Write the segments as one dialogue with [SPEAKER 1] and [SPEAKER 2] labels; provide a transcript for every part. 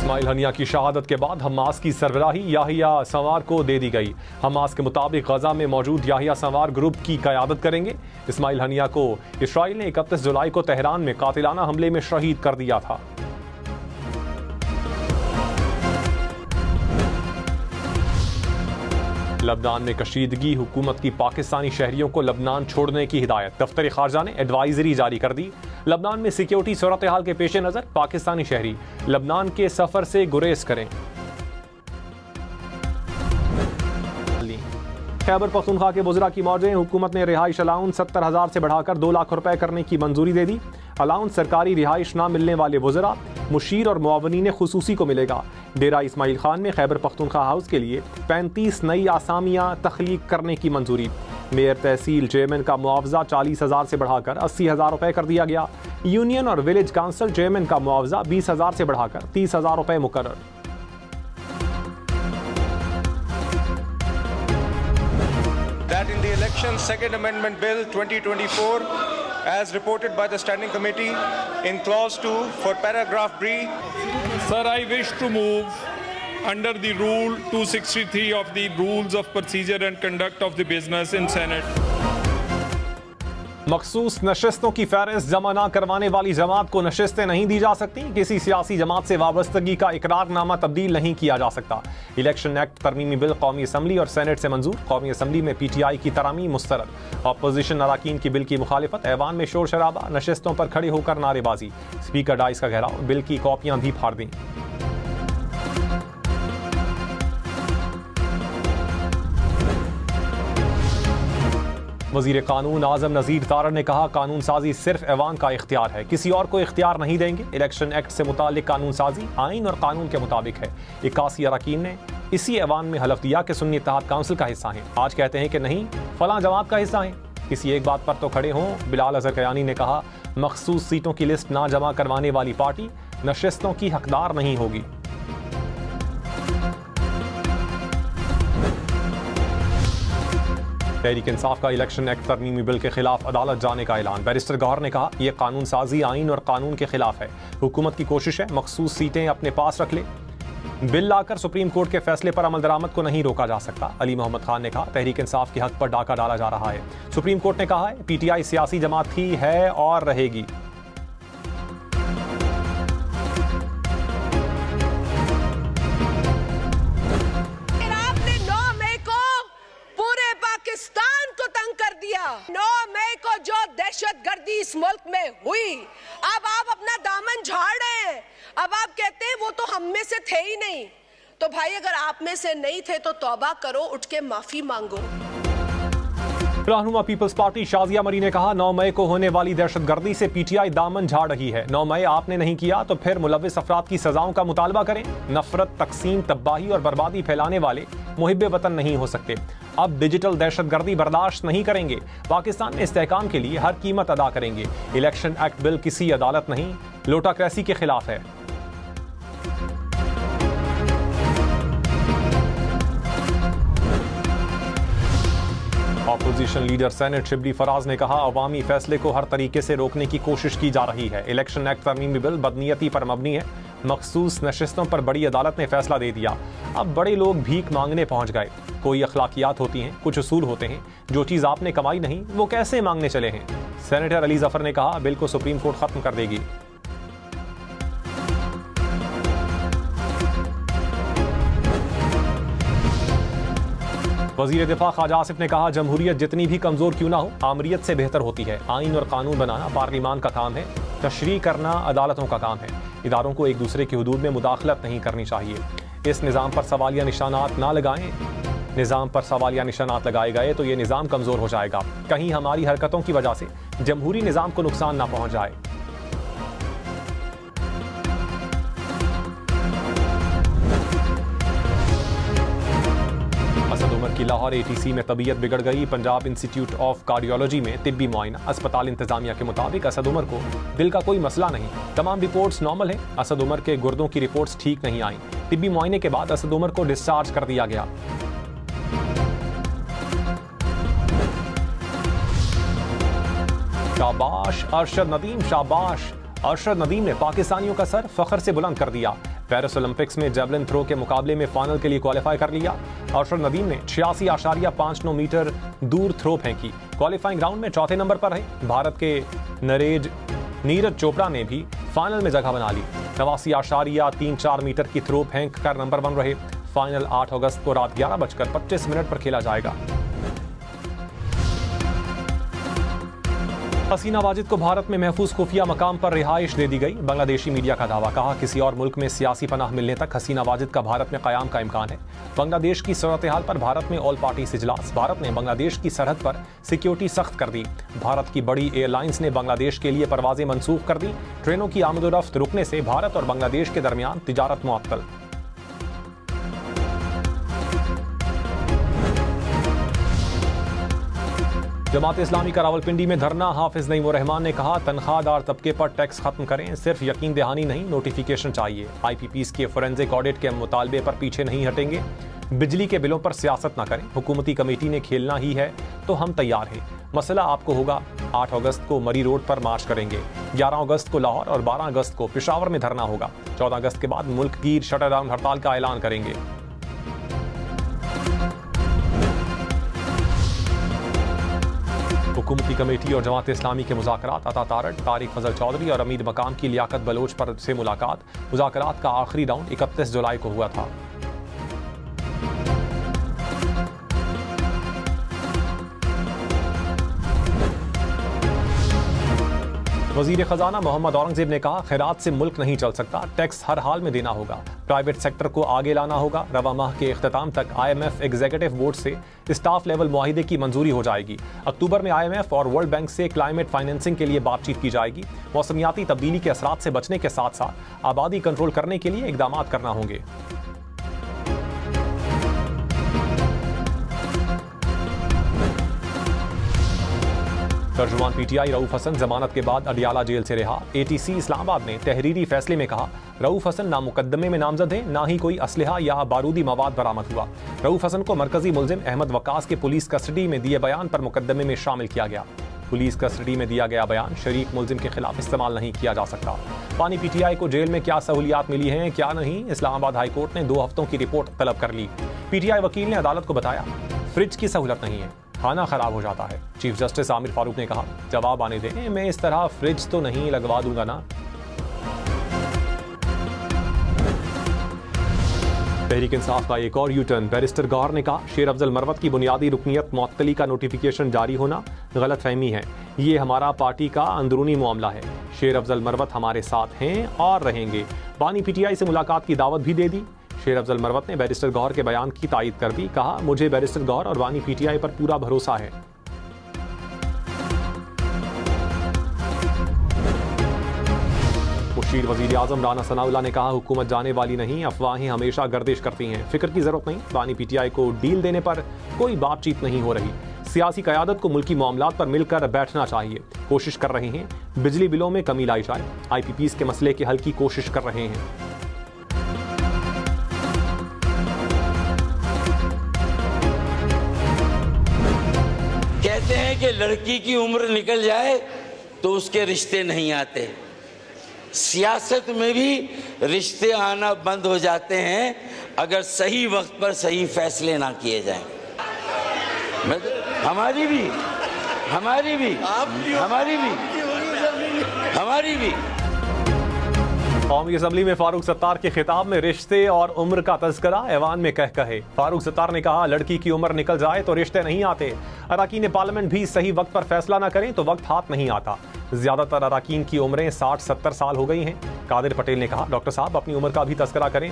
[SPEAKER 1] Ismail Haniyeh की शहादत के बाद हमास की सरबराही याहिया संवार को दे दी गई। हमास के मुताबिक गजा में मौजूद याहिया संवार ग्रुप की क़यादत करेंगे। इस्माइल हनिया को इसराइल ने 31 जुलाई को तेहरान में कातिलाना हमले में शहीद कर दिया था। लबनान में कशीदगी, हुकूमत की पाकिस्तानी शहरियों को लबनान छोड़ने की हिदायत। दफ्तर खारजा ने एडवाइजरी जारी कर दी। लबनान में सिक्योरिटी सूरत हाल के पेश नज़र पाकिस्तानी शहरी लबनान के सफर से गुरेज करें। खैबर पख्तूनख्वा के वज़रा की मौजें, हुकूमत ने रिहाइश अलाउंस 70,000 से बढ़ाकर 2 लाख रुपए करने की मंजूरी दे दी। अलाउंस सरकारी रिहाइश ना मिलने वाले वज़रा, मुशीर और मुआवनीन खुसूसी को मिलेगा। डेरा इस्माइल खान में खैबर पख्तूनख्वा हाउस के लिए 35 नई आसामियाँ तख्लीक करने की मंजूरी। मेयर तहसील चेयरमैन का मुआवजा 40,000 से बढ़ाकर 80,000 रुपए कर दिया गया। यूनियन और विलेज काउंसिल चेयरमैन का मुआवजा 20,000 से बढ़ाकर 30,000 रुपए मुकर्रर।
[SPEAKER 2] That in the election second amendment bill 2024 as reported by the standing committee in clause 2 for paragraph B.
[SPEAKER 3] Sir, I wish to move under the rule 263 of the rules of procedure and conduct of the business in Senate.
[SPEAKER 1] मखसूस नशस्तों की फहरिस्त जमा न करवाने वाली जमात को नशस्तें नहीं दी जा सकती। किसी सियासी जमात से वाबस्तगी का इकरारनामा तब्दील नहीं किया जा सकता। इलेक्शन एक्ट तरमीमी बिल कौमी असम्बली और सेनेट से मंजूर। कौमी असम्बली में PTI की तरामीम मुस्तरद। अपोजिशन अरकान की बिल की मुखालिफत। ऐवान में शोर शराबा, नशस्तों पर खड़े होकर नारेबाजी। स्पीकर डाइस का घेराव, बिल की कॉपियां भी फाड़ दी। वज़ीर कानून आज़म नज़ीर तारड़ ने कहा, कानून साजी सिर्फ ऐवान का इख्तियार है, किसी और को इख्तियार नहीं देंगे। इलेक्शन एक्ट से मुताल्लिक कानून साजी आइन और कानून के मुताबिक है। 81 अरकान ने इसी ऐवान में हलफ दिया कि सुन्नी इत्तेहाद काउंसिल का हिस्सा हैं। आज कहते हैं कि नहीं, फलां जमात का हिस्सा हैं। किसी एक बात पर तो खड़े हों। बिलाल अजहर कयानी ने कहा, मखसूस सीटों की लिस्ट ना जमा करवाने वाली पार्टी नशस्तों की हकदार नहीं होगी। तहरीक इंसाफ का इलेक्शन एक्ट तरमीमी बिल के खिलाफ अदालत जाने का ऐलान। बैरिस्टर गौहर ने कहा, यह कानून साजी आइन और कानून के खिलाफ है। हुकूमत की कोशिश है मखसूस सीटें अपने पास रख ले। बिल लाकर सुप्रीम कोर्ट के फैसले पर अमल दरामद को नहीं रोका जा सकता। अली मोहम्मद खान ने कहा, तहरीक इंसाफ के हक पर डाका डाला जा रहा है। सुप्रीम कोर्ट ने कहा है, PTI सियासी जमात थी, है और रहेगी।
[SPEAKER 4] पाकिस्तान को तंग कर दिया। 9 मई को जो दहशतगर्दी इस मुल्क में हुई, अब आप अपना दामन झाड़ रहे हैं। अब आप कहते हैं वो तो हम में से थे ही नहीं। तो भाई, अगर आप में से नहीं थे तो तौबा करो, उठ के माफी मांगो।
[SPEAKER 1] रहनुमा पीपल्स पार्टी शाजिया मरी ने कहा, 9 मई को होने वाली दहशतगर्दी से PTI दामन झाड़ रही है। 9 मई आपने नहीं किया तो फिर मुलव्विस अफराद की सजाओं का मुतालबा करें। नफरत, तकसीम, तबाही और बर्बादी फैलाने वाले मुहिब्बे वतन नहीं हो सकते। अब डिजिटल दहशतगर्दी बर्दाश्त नहीं करेंगे। पाकिस्तान में इस्तेहकाम के लिए हर कीमत अदा करेंगे। इलेक्शन एक्ट बिल किसी अदालत नहीं, लोटाक्रेसी के खिलाफ है। Opposition leader senate Shibli Faraz ने कहा, अवामी फैसले को हर तरीके से रोकने की कोशिश की जा रही है। इलेक्शन एक्ट तरमीमी बिल बदनीयती पर मबनी है। मखसूस नशस्तों पर बड़ी अदालत ने फैसला दे दिया। अब बड़े लोग भीख मांगने पहुंच गए। कोई अखलाकियात होती हैं, कुछ उसूल होते हैं। जो चीज़ आपने कमाई नहीं, वो कैसे मांगने चले हैं। सेनेटर अली जफर ने कहा, बिल को सुप्रीम कोर्ट खत्म कर देगी। वज़ीर दिफा ख्वाजा आसिफ ने कहा, जमहूरियत जितनी भी कमज़ोर क्यों ना हो, आमरीत से बेहतर होती है। आइन और कानून बनाना पार्लिमान का काम है, तशरीह करना अदालतों का काम है। इदारों को एक दूसरे की हुदूद में मुदाखलत नहीं करनी चाहिए। इस निज़ाम पर सवालिया निशानात ना लगाएं। निज़ाम पर सवालिया निशानात लगाए गए तो ये निज़ाम कमज़ोर हो जाएगा। कहीं हमारी हरकतों की वजह से जमहूरी निज़ाम को नुकसान ना पहुँच जाए। असद उमर की लाहौर ATC में तबीयत बिगड़ गई। पंजाब इंस्टीट्यूट ऑफ कार्डियोलॉजी में तिब्बी मुआयना। अस्पताल इंतजामिया के मुताबिक असद उमर को दिल का कोई मसला नहीं, तमाम रिपोर्ट्स नॉर्मल हैं। असद उमर के गुर्दों की रिपोर्ट्स ठीक नहीं आई। तिब्बी मुआयने के बाद असद उमर को डिस्चार्ज कर दिया गया। शाबाश अरशद नदीम, शाबाश। अरशद नदीम ने पाकिस्तानियों का सर फख्र से बुलंद कर दिया। पेरिस ओलंपिक्स में जेवलिन थ्रो के मुकाबले में फाइनल के लिए क्वालिफाई कर लिया। अरशद नदीम ने 86.59 मीटर दूर थ्रो फेंकी। क्वालिफाइंग राउंड में चौथे नंबर पर रहे। भारत के नीरज चोपड़ा ने भी फाइनल में जगह बना ली। 89.34 मीटर की थ्रो फेंक कर नंबर 1 रहे। फाइनल 8 अगस्त को रात 11:25 पर खेला जाएगा। हसीना वाजिद को भारत में महफूज खुफिया मकाम पर रिहाइश दे दी गई। बांग्लादेशी मीडिया का दावा, कहा किसी और मुल्क में सियासी पनाह मिलने तक हसीना वाजिद का भारत में कयाम का इम्कान है। बांग्लादेश की सूरत हाल पर भारत में ऑल पार्टी इजलास। भारत ने बांग्लादेश की सरहद पर सिक्योरिटी सख्त कर दी। भारत की बड़ी एयरलाइंस ने बांग्लादेश के लिए परवाजें मनसूख कर दी। ट्रेनों की आमदोरफ्त रुकने से भारत और बांग्लादेश के दरमियान तिजारत मुअत्तल। जमात इस्लामी का रावलपिंडी में धरना। हाफिज नईम रहमान ने कहा तनख्वाहदार तबके पर टैक्स खत्म करें, सिर्फ यकीन दहानी नहीं नोटिफिकेशन चाहिए। IPPs के फोरेंसिक ऑडिट के मुतालबे पर पीछे नहीं हटेंगे। बिजली के बिलों पर सियासत न करें, हुकूमती कमेटी ने खेलना ही है तो हम तैयार हैं। मसला आपको होगा। 8 अगस्त को मरी रोड पर मार्च करेंगे। 11 अगस्त को लाहौर और 12 अगस्त को पेशावर में धरना होगा। 14 अगस्त के बाद मुल्क गिर शटरडाउन हड़ताल का ऐलान करेंगे। हुकूमती कमेटी और जमात इस्लामी के मुज़ाकरात। अता तारड़, तारिक फजल चौधरी और अमीद मकाम की लियाकत बलोच पर से मुलाकात। मुज़ाकरात का आखिरी राउंड 31 जुलाई को हुआ था। वजीर खजाना मोहम्मद औरंगजेब ने कहा खैरात से मुल्क नहीं चल सकता, टैक्स हर हाल में देना होगा। प्राइवेट सेक्टर को आगे लाना होगा। रवा माह के इख्तिताम तक IMF एग्जीक्यूटिव बोर्ड से स्टाफ लेवल मुआहिदे की मंजूरी हो जाएगी। अक्टूबर में IMF और वर्ल्ड बैंक से क्लाइमेट फाइनेंसिंग के लिए बातचीत की जाएगी। मौसमियाती तब्दीली के असरात से बचने के साथ साथ आबादी कंट्रोल करने के लिए इकदाम करना होंगे। तर्जुमान PTI रऊफ हसन जमानत के बाद अडियाला जेल से रिहा। ATC इस्लामाबाद ने तहरीरी फैसले में कहा रऊफ हसन ना मुकदमे में नामजद है, ना ही कोई असलहा या बारूदी मवाद बरामद हुआ। रऊफ हसन को मरकजी मुलजिम अहमद वकास के पुलिस कस्टडी में दिए बयान पर मुकदमे में शामिल किया गया। पुलिस कस्टडी में दिया गया बयान शरीक मुलजिम के खिलाफ इस्तेमाल नहीं किया जा सकता। पानी PTI को जेल में क्या सहूलियात मिली हैं क्या नहीं, इस्लामाबाद हाई कोर्ट ने 2 हफ्तों की रिपोर्ट तलब कर ली। PTI वकील ने अदालत को बताया फ्रिज की सहूलत नहीं है, खाना खराब हो जाता है। चीफ जस्टिस आमिर फारूक ने कहा जवाब आने दें, मैं इस तरह फ्रिज तो नहीं लगवा दूंगा ना। तहरीक इंसाफ का एक और यूटर्न। बैरिस्टर गौहर ने कहा शेर अफजल मरवत की बुनियादी रुकनियत मुअत्तली का नोटिफिकेशन जारी होना गलत फहमी है। ये हमारा पार्टी का अंदरूनी मामला है। शेर अफजल मरवत हमारे साथ हैं और रहेंगे। बानी PTI से मुलाकात की दावत भी दे दी। शेर अफजल मरवत ने बैरिस्टर गौहर के बयान की तायीद कर दी। कहा मुझे बैरिस्टर गौहर और बानी PTI पर पूरा भरोसा है। मुशीर वजीर आजम राना सनाउल्लाह ने कहा हुकूमत जाने वाली नहीं, अफवाहें हमेशा गर्दिश करती हैं, फिक्र की जरूरत नहीं। बानी PTI को डील देने पर कोई बातचीत नहीं हो रही। सियासी क़यादत को मुल्की मामलात पर मिलकर बैठना चाहिए। कोशिश कर रहे हैं बिजली बिलों में कमी लाई जाए। IPPs के मसले के हल की कोशिश कर रहे हैं।
[SPEAKER 5] कहते हैं कि लड़की की उम्र निकल जाए तो उसके रिश्ते नहीं आते। सियासत में भी रिश्ते आना बंद हो जाते हैं अगर सही वक्त पर सही फैसले ना किए जाएं। हमारी भी
[SPEAKER 1] कौमी असम्बली में फारूक सत्तार के खिताब में रिश्ते और उम्र का तज़किरा ऐवान में कह कहे। फारूक सत्तार ने कहा लड़की की उम्र निकल जाए तो रिश्ते नहीं आते। अराकीन पार्लियामेंट भी सही वक्त पर फैसला न करें तो वक्त हाथ नहीं आता। ज्यादातर अराकीन की उम्रें 60-70 साल हो गई हैं। कादिर पटेल ने कहा डॉक्टर साहब अपनी उम्र का भी तज़किरा करें।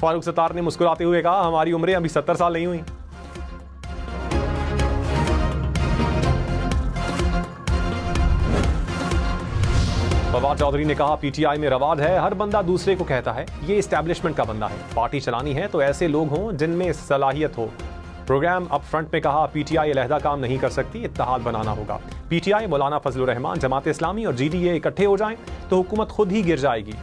[SPEAKER 1] फारूक सत्तार ने मुस्कुराते हुए कहा हमारी उम्रें अभी 70 साल नहीं हुई। फवाद चौधरी ने कहा PTI में रवाज है हर बंदा दूसरे को कहता है, ये इस्टेब्लिशमेंट का बंदा है। पार्टी चलानी है तो ऐसे लोग हों जिनमें सलाहियत हो। प्रोग्राम अप फ्रंट में कहा PTI अलहदा काम नहीं कर सकती, इत्तेहाद बनाना होगा। PTI मौलाना फजलुर रहमान जमात इस्लामी और GDA इकट्ठे हो जाएं तो हुकूमत खुद ही गिर जाएगी।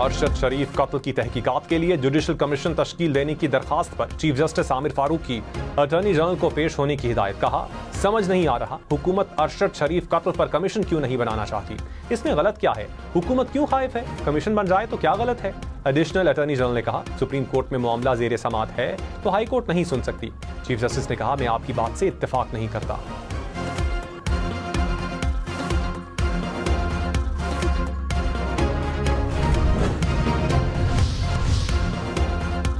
[SPEAKER 1] अरशद शरीफ कत्ल की तहकीकात के लिए जुडिशल कमीशन तश्कील देने की दरखास्त पर चीफ जस्टिस आमिर फारूक की अटॉर्नी जनरल को पेश होने की हिदायत। कहा, समझ नहीं आ रहा हुकूमत अरशद शरीफ कत्ल पर कमीशन क्यों नहीं बनाना चाहती, इसमें गलत क्या है, हुकूमत क्यों खाइफ है, कमीशन बन जाए तो क्या गलत है। एडिशनल अटॉर्नी जनरल ने कहा, सुप्रीम कोर्ट में मामला ज़ेरे समाअत है तो हाई कोर्ट नहीं सुन सकती। चीफ जस्टिस ने कहा, मैं आपकी बात से इत्तेफाक नहीं करता।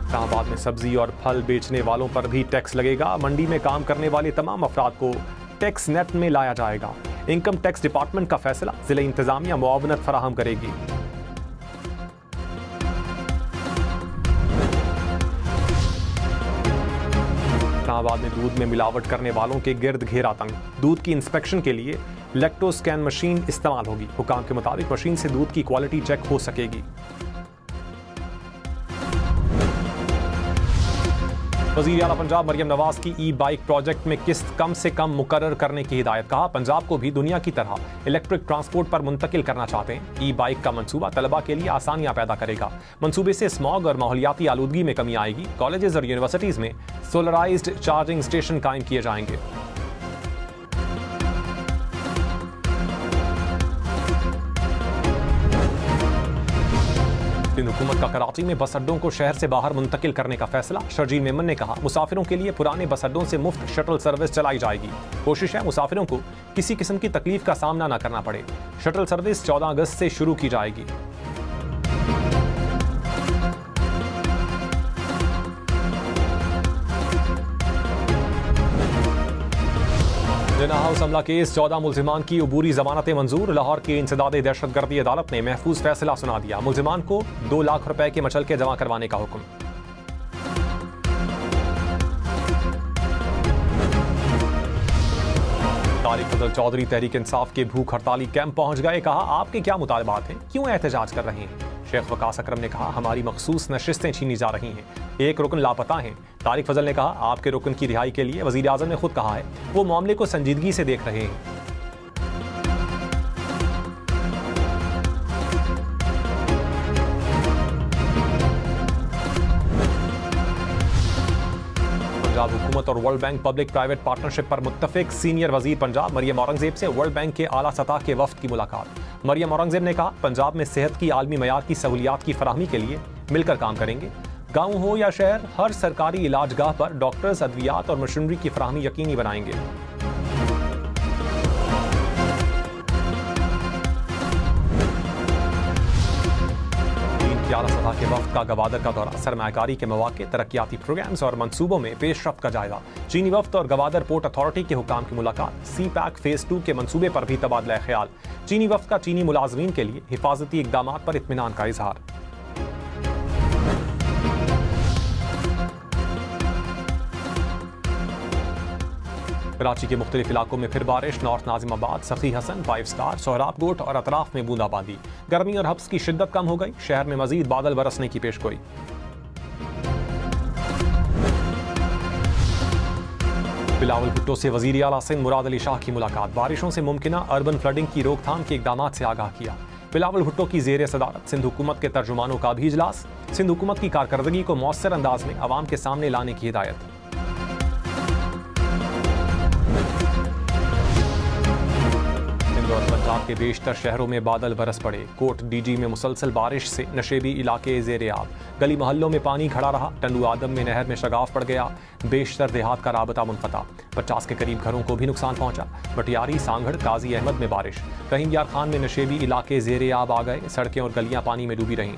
[SPEAKER 1] इस्लामाबाद में सब्जी और फल बेचने वालों पर भी टैक्स लगेगा। मंडी में काम करने वाले तमाम अफराद को टैक्स नेट में लाया जाएगा। इनकम टैक्स डिपार्टमेंट का फैसला, जिला इंतजामिया मुआवनत फराहम करेगी। इस्लामाबाद में दूध में मिलावट करने वालों के गिर्द घेरा तंग। दूध की इंस्पेक्शन के लिए लैक्टोस्कैन मशीन इस्तेमाल होगी। हुकाम के मुताबिक मशीन से दूध की क्वालिटी चेक हो सकेगी। वज़ीर आला पंजाब मरियम नवाज की ई बाइक प्रोजेक्ट में किस्त कम से कम मुकर्रर करने की हिदायत। कहा, पंजाब को भी दुनिया की तरह इलेक्ट्रिक ट्रांसपोर्ट पर मुंतकिल करना चाहते हैं। ई बाइक का मंसूबा तलबा के लिए आसानियां पैदा करेगा। मंसूबे से स्मॉग और माहौलियाती आलूदगी में कमी आएगी। कॉलेजेस और यूनिवर्सिटीज में सोलराइज्ड चार्जिंग स्टेशन कायम किए जाएंगे। सिंध हुकूमत का कराची में बस अड्डों को शहर से बाहर मुंतकिल करने का फैसला। शर्जील मेमन ने कहा, मुसाफिरों के लिए पुराने बस अड्डों से मुफ्त शटल सर्विस चलाई जाएगी। कोशिश है मुसाफिरों को किसी किस्म की तकलीफ का सामना न करना पड़े। शटल सर्विस 14 अगस्त से शुरू की जाएगी। जिन्ना हाउस हमला केस 14 मुल्जिमान की अबूरी जमानतें मंजूर। लाहौर की इंसदादे दहशतगर्दी अदालत ने महफूज फैसला सुना दिया। मुल्जिमान को 2 लाख रुपए के मचलके जमा करवाने का हुक्म। तारिक फजल चौधरी तहरीक इंसाफ के भूख हड़ताली कैंप पहुंच गए। कहा, आपके क्या मुतालबात हैं, क्यों एहतजाज कर रहे हैं। शेख वकास अकरम ने कहा, हमारी मखसूस नशिस्तें छीनी जा रही हैं, एक रुकन लापता हैं। तारिक फजल ने कहा, आपके रुकन की रिहाई के लिए वजीर आजम ने खुद कहा है वो मामले को संजीदगी से देख रहे हैं। पंजाब हुकूमत और world bank public private partnership पर मुत्तफिक। सीनियर वजीर पंजाब मरियम औरंगजेब से वर्ल्ड बैंक के आला सतह के वफ्द की मुलाकात। मरियम औरंगजेब ने कहा, पंजाब में सेहत की आलमी मयार की सहूलियात की फराहमी के लिए मिलकर काम करेंगे। गांव हो या शहर, हर सरकारी इलाजगाह पर डॉक्टर्स, अद्वियात और मशीनरी की फराहमी यकीनी बनाएंगे। आला सतह के वफ्द का गवादर का दौरा। सरमायाकारी के मौके, तरक्याती प्रोग्राम्स और मंसूबों में पेशरफ्त का जायजा। चीनी वफ्द और गवादर पोर्ट अथॉरिटी के हुकाम की मुलाकात। सी पैक फेज 2 के मंसूबे पर भी तबादला ख्याल। चीनी वफ्द का चीनी मुलाजमीन के लिए हिफाजती इकदामात पर इत्मीनान का इजहार। कराची के मुख्तलिफ इलाकों में फिर बारिश। नॉर्थ नाजिमाबाद, सखी हसन, 5 स्टार, सोहराब कोट और अतराफ में बूंदाबांदी। गर्मी और हब्स की शिद्दत कम हो गई। शहर में मजीद बादल बरसने की पेशगोई। बिलावल भुट्टो से वजीर आला सिंध मुराद अली शाह की मुलाकात। बारिशों से मुमकिना अर्बन फ्लडिंग की रोकथाम के इकदामात से आगाह किया। बिलावल भुट्टो की ज़ेर सदारत सिंध हुकूमत के तर्जुमानों का भी इजलास। सिंध हुकूमत की कारकर्दगी को मौसर अंदाज में अवाम के सामने लाने की हिदायत। पंजाब के बेशतर शहरों में बादल बरस पड़े। कोट डीजी में मुसलसल बारिश से नशेबी इलाके ज़ेरे आब। गली मोहल्लों में पानी खड़ा रहा। टंडू आदम में नहर में शगाफ पड़ गया। बेशतर देहात का राबता मुनक़ता। 50 के करीब घरों को भी नुकसान पहुंचा। बटियारी, सांगड़, काजी अहमद में बारिश। रहीम यार खान में नशेबी इलाके ज़ेरे आब आ गए। सड़कें और गलियां पानी में डूबी रहीं।